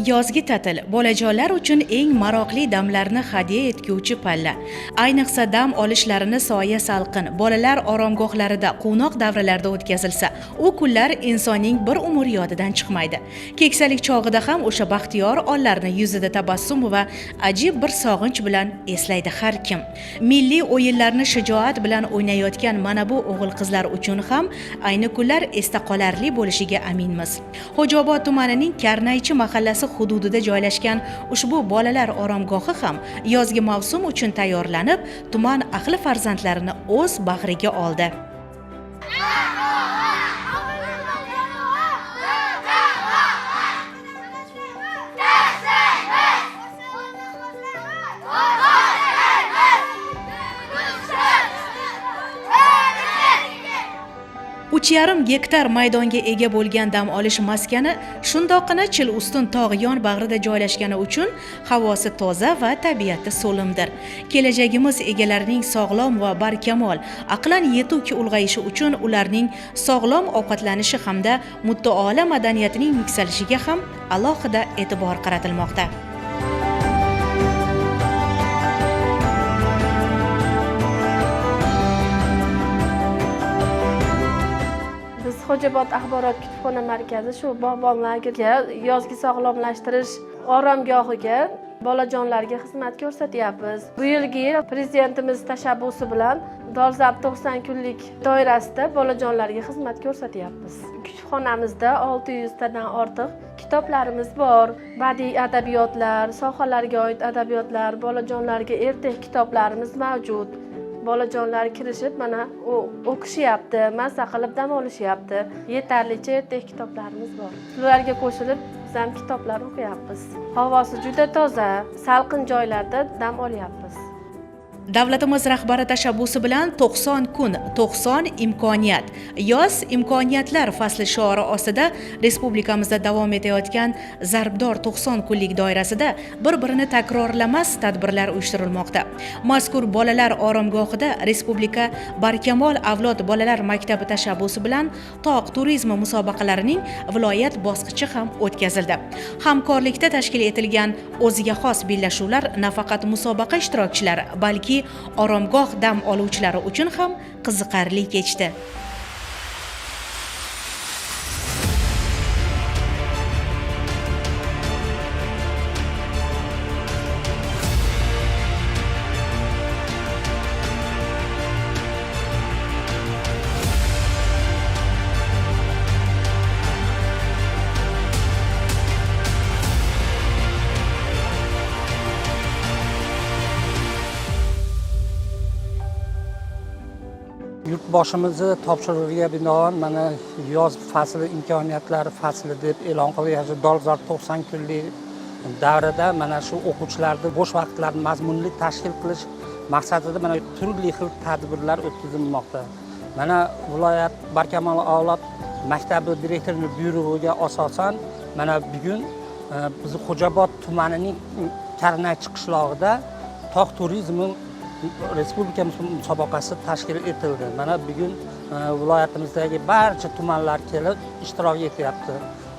Yozgi ta'til bolajonlar uchun eng maroqli damlarni hadya etguvchi palla. Ayniqsa dam olishlarini soya salqin, bolalar oromgohlarida quvnoq davralarda o'tkazilsa, u kunlar insonning bir umr yodidan chiqmaydi. Keksalik chog'ida ham o'sha baxtiyor onlarni yuzida tabassum va ajib bir sog'inch bilan eslaydi har kim. Milliy o'yinlarni shijoat bilan o'ynayotgan mana bu o'g'il-qizlar uchun ham ayni kunlar esda qolarli bo'lishiga aminmiz. Xo'jaobod tumanining Karnaychi mahallasi hududida joylashgan ushbu bolalar oromgohi ham yozgi mavsum uchun tayyorlanib, tuman ahli farzandlarini o'z bag'riga oldi. Uch yarim gektar maydonga ega bo'lgan dam olish maskani shundoqqina Chil ustun tog' yon bag'rida joylashgani uchun havosi toza va tabiati so'limdir. Kelajagimiz egalarining sog'lom va barkamol, aqlan yetuk ulg'ayishi uchun ularning sog'lom ovqatlanishi hamda mutolaa madaniyatining yuksalishiga ham alohida e'tibor qaratilmoqda. Xo'jaobod axborot kutubxona markazi shu bog'bonlarga yozgi sog'lomlashtirish oromgohiga bolajonlarga xizmat ko'rsatyapmiz. Bu yilgi yil prezidentimiz tashabbusi bilan dolzarb 90 kunlik doirasida bolajonlarga xizmat ko'rsatyapmiz. Kutubxonamizda 600 tadan ortiq kitoblarimiz bor. Badiiy adabiyotlar, sohalarga oid adabiyotlar, bolajonlarga ertak kitoblarimiz mavjud. Bolajonlar kirishib mana o'qishyapti, mazza qilib dam olishyapti. Yetarlicha ertak kitoblarimiz bor. Ularga qo'shilib biz ham kitoblar o'qiyapmiz. Havosi juda toza, salqin joylarda dam olyapmiz. Davlatimiz rahbari tashabbusi bilan 90 kun, 90 imkoniyat. Yoz imkoniyatlar fasli shiori ostida respublikamizda davom etayotgan zarbdor 90 kunlik doirasida bir-birini takrorlamas tadbirlar uyushtirilmoqda. Mazkur bolalar oromgohida Respublika Barkamol avlod bolalar maktabi tashabbusi bilan tog' turizmi musobaqalarining viloyat bosqichi ham o'tkazildi. Hamkorlikda tashkil etilgan o'ziga xos bellashuvlar nafaqat musobaqa ishtirokchilari, balki oromgoh dam oluvchilari uchun ham qiziqarli kechdi. Yurtboshimizni topshirig'iga binoan mana yoz fasli imkoniyatlari fasli deb e'lon qilingan dolzarb 90 kunlik davrada mana shu o'quvchilarni bo'sh vaqtlarini mazmunli tashkil qilish maqsadida mana turli xil tadbirlar o'tkazilmoqda. Mana viloyat Barkamol avlod maktabi direktorining buyrug'iga asosan mana bugun biz Xo'jaobod tumanining Karnaychi qishlog'ida tog' turizmi respublika musobaqasi tashkil etildi. Mana bugun viloyatimizdagi barcha tumanlar kelib ishtirok etyapti.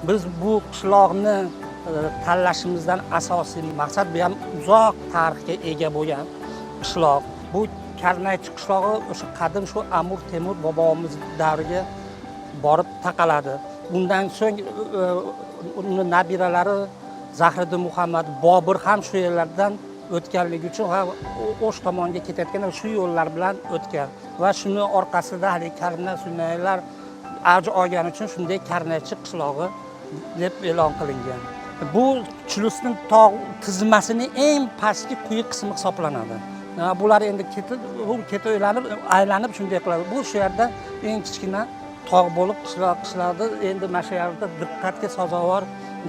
Biz bu qishloqni tanlashimizdan asosiy maqsad bu ham uzoq tarixga ega bo'lgan qishloq. Bu Karnaychi qishlog'i o'sha qadim shu Amir Temur bobomiz davriga borib taqaladi. Undan so'ng uni nabiralari Zahiriddin Muhammad Bobur ham shu yerlardan o'tganligi uchun O'sh tomonga ketayotgan shu yo'llar bilan o'tgan va shuni orqasida hali Karnay sunnaylar avj olgani uchun shunday Karnaychi qishlog'i deb e'lon qilingan. Bu Chilusning tog' tizmasining eng pastki quyi qismi hisoblanadi. Bular endi ketaverib, aylanib shunday qiladi. Bu shu yerda eng kichkina tog' bo'lib qishloqda endi mana shu yerda diqqatga sazovor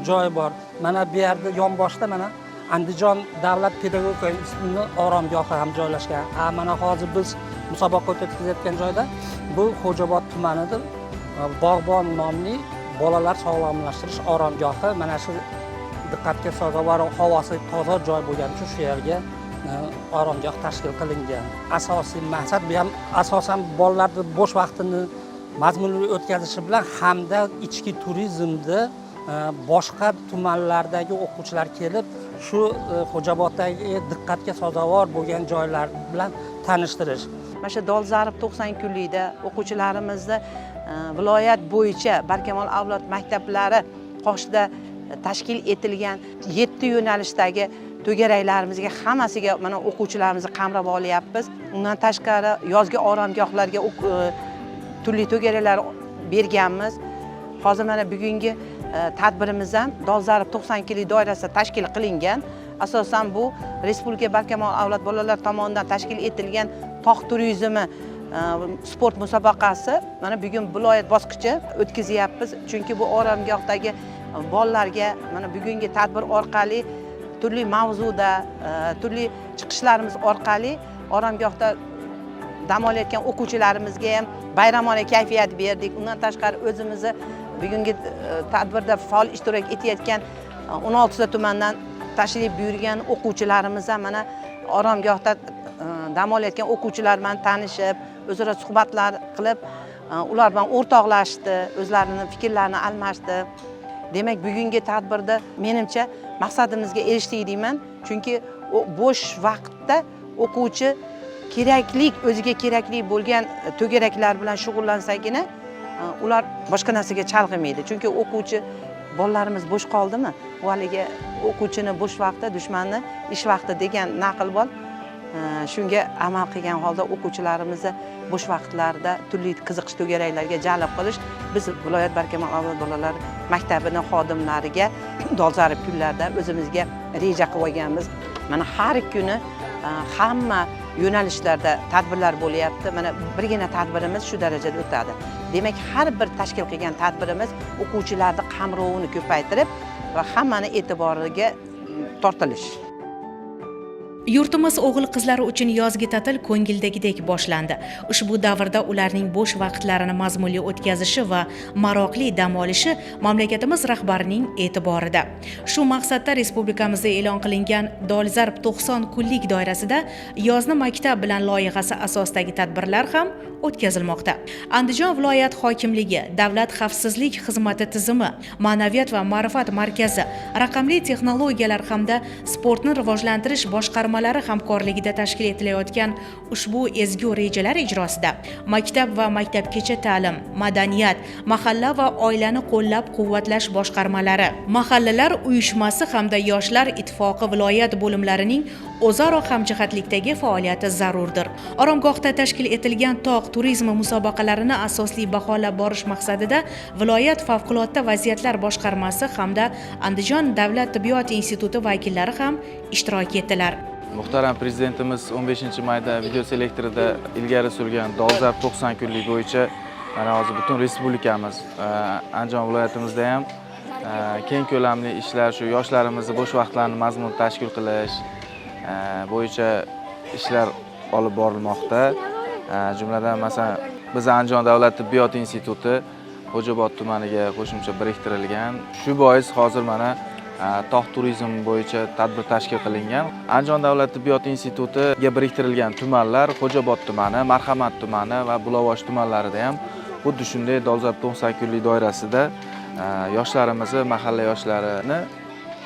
joy bor. Mana bu yerda yonboshda mana Andijon davlat pedagogika institutining oromgohi ham joylashgan. Mana hozir biz musobaqa o'tkazayotgan joyda bu Xo'jaobod tumanida Bog'bon nomli bolalar sog'lomlashtirish oromgohi mana shu diqqatga sazovor havosi toza joy bo'lgani uchun shu yerga oromgoh tashkil qilingan. Asosiy maqsad bu ham asosan bolalarning bo'sh vaqtini mazmunli o'tkazishi bilan hamda ichki turizmni boshqa tumanlardagi o'quvchilar kelib shu Xo'jaoboddagi diqqatga sazovor bo'lgan joylar bilan tanishtirish. Mana shu Dolzarb 90 kunlikda o'quvchilarimizni viloyat bo'yicha Barkamol avlod maktablari qoshida tashkil etilgan 7 yo'nalishdagi to'gaраklarimizga hammasiga mana o'quvchilarimizni qamrab olyapmiz. Undan tashqari yozgi oromgohlarga turli to'garaklar berganmiz. Hozir mana bugungi tadbirimiz ham Dolzarb 90 kunlik doirasida tashkil qilingan. Asosan bu Respublika Barkamol avlod bolalar tomonidan tashkil etilgan tog' turizmi sport musobaqasi mana bugun viloyat bosqichi o'tkazyapmiz. Chunki bu oromgohdagi bolalarga mana bugungi tadbir orqali turli mavzuda, turli chiqishlarimiz orqali oromgohda dam olayotgan o'quvchilarimizga ham bayramona kayfiyat berdik. Undan tashqari o'zimizni bugungi tadbirda faol ishtirok etayotgan 16 ta tumandan tashrif buyurgan o'quvchilarimiz ham mana oromgohda dam olayotgan o'quvchilar bilan tanishib, o'zaro suhbatlar qilib, ular bilan o'rtoqlashdi, o'zlarining fikrlarini almashdi. Demak, bugungi tadbirda menimcha maqsadimizga erishdik deyman. Chunki bo'sh vaqtda o'quvchi o'ziga kerakli bo'lgan to'garaklar bilan shug'ullansagina, ular boshqa narsaga chalg'imaydi. Chunki o'quvchi bolalarimiz bo'sh qoldimi? Bu haligi o'quvchini bo'sh vaqti dushmanni ish vaqti degan naql bor. Shunga amal qilgan holda o'quvchilarimizni bo'sh vaqtlarida turli qiziqish to'garaklarga jalb qilish biz viloyat Barkamol avlod bolalar maktabining xodimlariga Dolzarb kunlarda o'zimizga reja qilib olganmiz. Mana har kuni hamma yo'nalishlarda tadbirlar bo'lyapti. Mana birgina tadbirimiz shu darajada o'tadi. Demak, har bir tashkil qilgan tadbirimiz o'quvchilarning qamrovini ko'paytirib va hammani e'tiboriga tortilish. Yurtimiz o'g'il-qizlari uchun yozgi ta'til ko'ngildagidek boshlandi. Ushbu davrda ularning bo'sh vaqtlarini mazmunli o'tkazishi va maroqli dam olishi mamlakatimiz rahbarining e'tiborida. Shu maqsadda respublikamizda e'lon qilingan Dolzarb 90 kunlik doirasida yozni maktab bilan loyihasi asosidagi tadbirlar ham o'tkazilmoqda. Andijon viloyat hokimligi, Davlat xavfsizlik xizmati tizimi, Ma'naviyat va ma'rifat markazi, raqamli texnologiyalar hamda sportni rivojlantirish boshqarmalari hamkorligida tashkil etilayotgan ushbu ezgu rejalar ijrosida maktab va maktabgacha ta'lim, madaniyat, mahalla va oilani qo'llab-quvvatlash boshqarmalari, mahallalar uyushmasi hamda yoshlar ittifoqi viloyat bo'limlarining o'zaro hamjihatlikdagi faoliyati zarurdir. Oromgohda tashkil etilgan tog' turizmi musobaqalarini asosli baholab borish maqsadida viloyat favqulodda vaziyatlar boshqarmasi hamda Andijon davlat tibbiyot instituti vakillari ham ishtirok etdilar. Muhtaram prezidentimiz 15-mayda video selektorida ilgari surgan Dolzarb 90 kunlik bo'yicha mana hozir butun respublikamiz, Andijon viloyatimizda ham keng ko'lamli ishlar shu yoshlarimizni bo'sh vaqtlarini mazmun tashkil qilish bo'yicha ishlar olib borilmoqda. Jumladan masalan biz Andijon davlat tibbiyot instituti Xo'jaobod tumaniga qo'shimcha biriktirilgan. Shu bois hozir mana tog' turizmi bo'yicha tadbir tashkil qilingan. Andijon davlat tibbiyot institutiga biriktirilgan tumanlar Xo'jaobod tumani, Marhamat tumani va Bulovosh tumanlarida ham xuddi shunday Dolzarb 90 kunlik doirasida yoshlarimizni, mahalla yoshlarini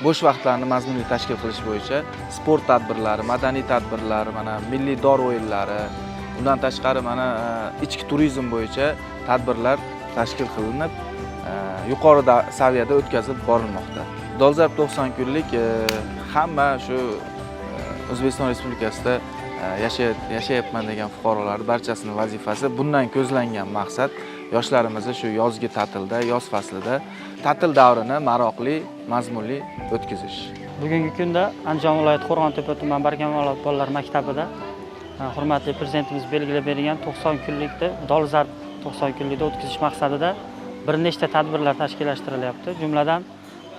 bo'sh vaqtlarni mazmunli tashkil qilish bo'yicha sport tadbirlari, madaniy tadbirlar, mana milliy dor o'yinlari, undan tashqari mana ichki turizm bo'yicha tadbirlar tashkil qilinib, yuqori saviyada o'tkazib borilmoqda. Dolzarb 90 kunlik hamma shu O'zbekiston Respublikasida yashayapman degan fuqarolar barchasining vazifasi. Bundan ko'zlangan maqsad yoshlarimizni shu yozgi ta'tilda, yoz faslida ta'til davrini maroqli, mazmunli o'tkazish. Bugungi kunda Andijon viloyati Qo'rg'ontepa tuman Barkamol avlod bolalar maktabida hurmatli prezidentimiz belgilab bergan 90 kunlikda Dolzarb 90 kunlikda o'tkazish maqsadida bir nechta tadbirlar tashkillashtirilyapti. Jumladan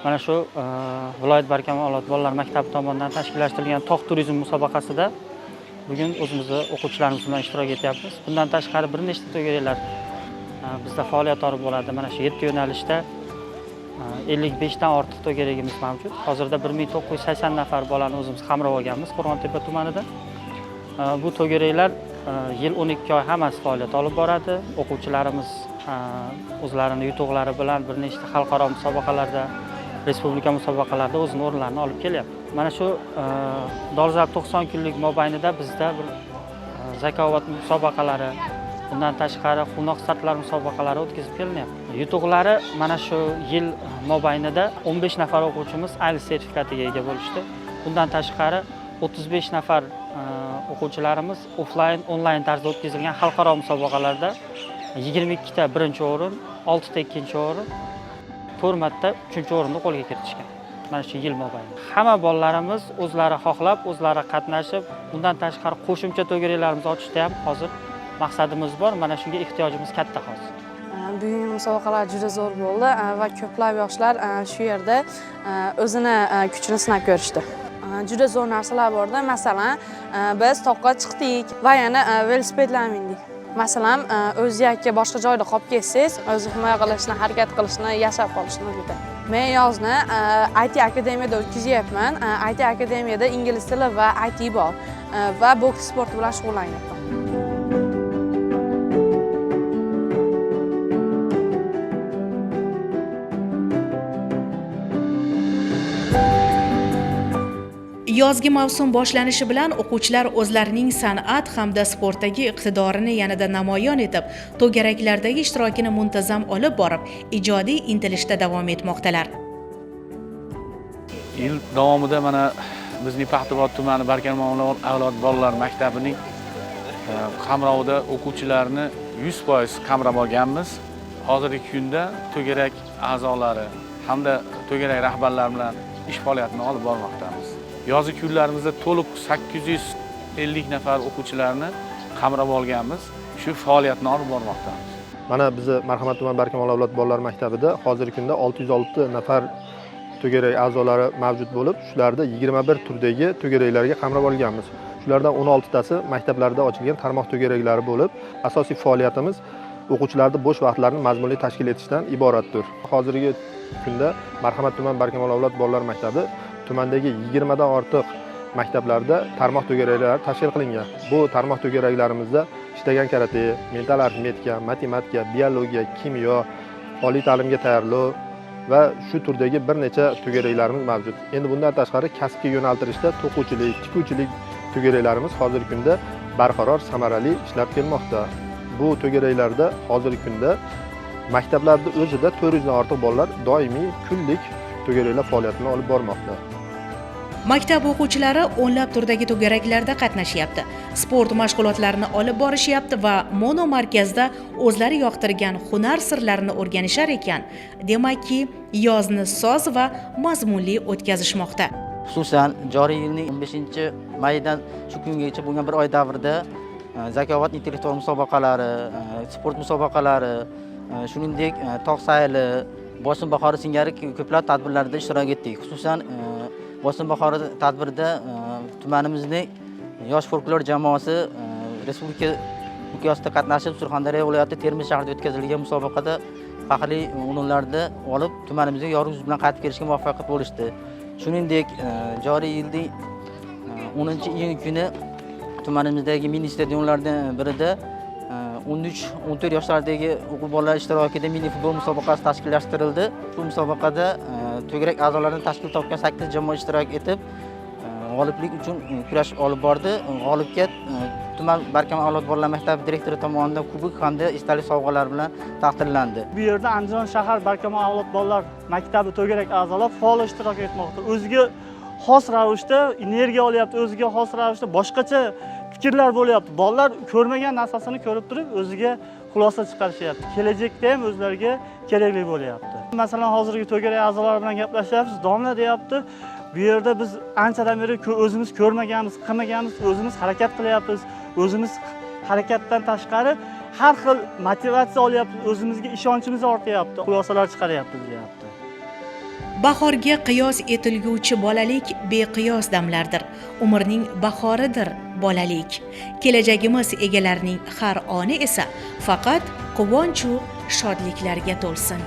mana shu viloyat Barkamol avlod bolalar maktabi tomonidan tashkillashtirilgan tog' turizm musobaqasida bugun o'zimizni o'quvchilarimiz bilan ishtirok etyapmiz. Bundan tashqari bir nechta to'garaklar bizda faoliyat olib bo'ladi. Mana shu 7 yo'nalishda 55 dan ortiq to'garagimiz mavjud. Hozirda 1980 nafar bolani o'zimiz qamrab olganmiz Qo'rg'ontepa tumanida. Bu to'garaklar yil 12 oy hammasi faoliyat olib boradi. O'quvchilarimiz o'zlarini yutuqlari bilan bir nechta xalqaro musobaqalarda, respublika musobaqalarida o'zini o'rinlarini olib kelyapti. Mana shu dolzarb 90 kunlik mobaynida bizda bir zakovat musobaqalari, bundan tashqari quvnoq startlar musobaqalari o'tkazib kelinyapti. Yutuqlari mana shu yil mobaynida 15 nafar o'quvchimiz AILS sertifikatiga ega bo'lishdi. Bundan tashqari 35 nafar o'quvchilarimiz offlayn, onlayn tarzda o'tkazilgan xalqaro musobaqalarda 22 ta birinchi o'rin, 6 ta ikkinchi o'rin, 4 marta 3-o'rinni qo'lga kiritishgan. Mana shu yil mobaynida. Hamma bolalarimiz o'zlari xohlab, o'zlari qatnashib, bundan tashqari qo'shimcha to'garaklarimizni ochishda ham hozir maqsadimiz bor. Mana shunga ehtiyojimiz katta hozir. Bugungi musobaqalar juda zo'r bo'ldi va ko'plab yoshlar shu yerda o'zini kuchini sinab ko'rishdi. Juda zo'r narsalar borda. Masalan, biz toqqa chiqdik va yana velosipedlarga mindik. Masalan, o'zingizga boshqa joyda qolib ketsangiz, o'zingizni himoya qilishni, harakat qilishni, yashab qolishni o'rgatadi. Men yozni IT akademiyada o'tkazyapman. IT akademiyada ingliz tili va IT bor va boks sporti bilan shug'ullanyapman. Yozgi mavsum boshlanishi bilan o'quvchilar o'zlarining san'at hamda sportdagi iqtidorini yanada namoyon etib, to'garaklardagi ishtirokini muntazam olib borib, ijodiy intilishda davom etmoqdalar. Yil davomida mana bizning Paxtaobod tumani Barkamol avlod bolalar maktabining qamrovida o'quvchilarni 100% qamrab olganmiz. Hozirgi kunda to'garak a'zolari hamda to'garak rahbarlari bilan ish faoliyatini olib bormoqdamiz. Yozgi kunlarimizda to'liq 850 nafar o'quvchilarni qamrab olganmiz. Shu faoliyatni olib bormoqdamiz. Mana biz Marhamat tuman Barkamol avlod bolalar maktabida hozirgi kunda 606 nafar to'garak a'zolari mavjud bo'lib, shularda 21 turdagi to'garaklarga qamrab olganmiz. Shulardan 16 tasi maktablarda ochilgan tarmoq to'garaklari bo'lib, asosiy faoliyatimiz o'quvchilarning bo'sh vaqtlarini mazmunli tashkil etishdan iboratdir. Hozirgi kunda Marhamat tuman Barkamol avlod bolalar maktabi tumandagi 20 dan ortiq maktablarda tarmoq to'garaklari tashkil qilingan. Bu tarmoq to'garaklarimizda ishlagan karate, mental arifmetika, matematika, biologiya, kimyo, oliy ta'limga tayyorlov va shu turdagi bir necha to'garaklarimiz mavjud. Endi bundan tashqari kasbga yo'naltirishda to'quvchilik, tikuvchilik to'garaklarimiz hozirgi kunda barqaror, samarali ishlab kelmoqda. Bu to'garaklarda hozirgi kunda maktablarda o'zida 400 dan ortiq bolalar doimiy kunlik to'garaklar faoliyatini olib bormoqda. Maktab o'quvchilari o'nlab turdagi to'garaklarda qatnashyapti. Sport mashg'ulotlarini olib borishyapti va mono markazda o'zlari yoqtirgan hunar sirlarini o'rganishar ekan. Demakki, yozni soz va mazmunli o'tkazishmoqda. Xususan, joriy yilning 15-maydan shu kungacha bo'lgan bir oy davrida zakovat intellektual musobaqalari, sport musobaqalari, shuningdek tog' sayli, bosim bahori singari ko'plab tadbirlarda ishtirok etdik. Xususan, bosim bahori tadbirida tumanimizning yosh folklor jamoasi respublika miqyosida qatnashib, Surxondaryo viloyati Termiz shahrida o'tkazilgan musobaqada faxriy o'rinlarni olib, tumanimizga yorug' yuz bilan qaytib kelishga muvaffaq bo'lishdi. Shuningdek, joriy yilning 10-iyun kuni tumanimizdagi mini stadionlardan birida 13-14 yoshlardagi o'quvchi bolalar ishtirokida mini futbol musobaqasi tashkillashtirildi. Bu musobaqada to'garak a'zolaridan tashkil topgan 8 jamoa ishtirok etib, g'oliblik uchun kurash olib bordi. G'olibga tuman Barkamol avlod bolalar maktabi direktori tomonidan kubok hamda esdalik sovg'alar bilan taqdirlandi. Bu yerda Andijon shahar Barkamol avlod bolalar maktabi to'garak a'zolar faol ishtirok etmoqda. O'ziga xos ravishda energiya olyapti, o'ziga xos ravishda boshqacha fikrlar bo'lyapti. Bolalar ko'rmagan narsasini ko'rib turib, o'ziga xulosa chiqarishyapti. Kelajakda ham o'zlariga kerakli bo'lyapti. Masalan, hozirgi to'garak a'zolari bilan gaplashyapmiz. Domla deyapti, bu yerda biz anchadan beri o'zimiz ko'rmaganmiz, qilmaganmiz, o'zimiz harakat qilyapmiz. O'zimiz harakatdan tashqari har xil motivatsiya olyapmiz, o'zimizga ishonchimiz ortyapti, xulosalar chiqaryapmiz deyapti. Bahorga qiyos etilguvchi bolalik beqiyos damlardir. Umrning bahoridir bolalik. Kelajagimiz egalarining har oni esa faqat quvonch va shodliklarga to'lsin.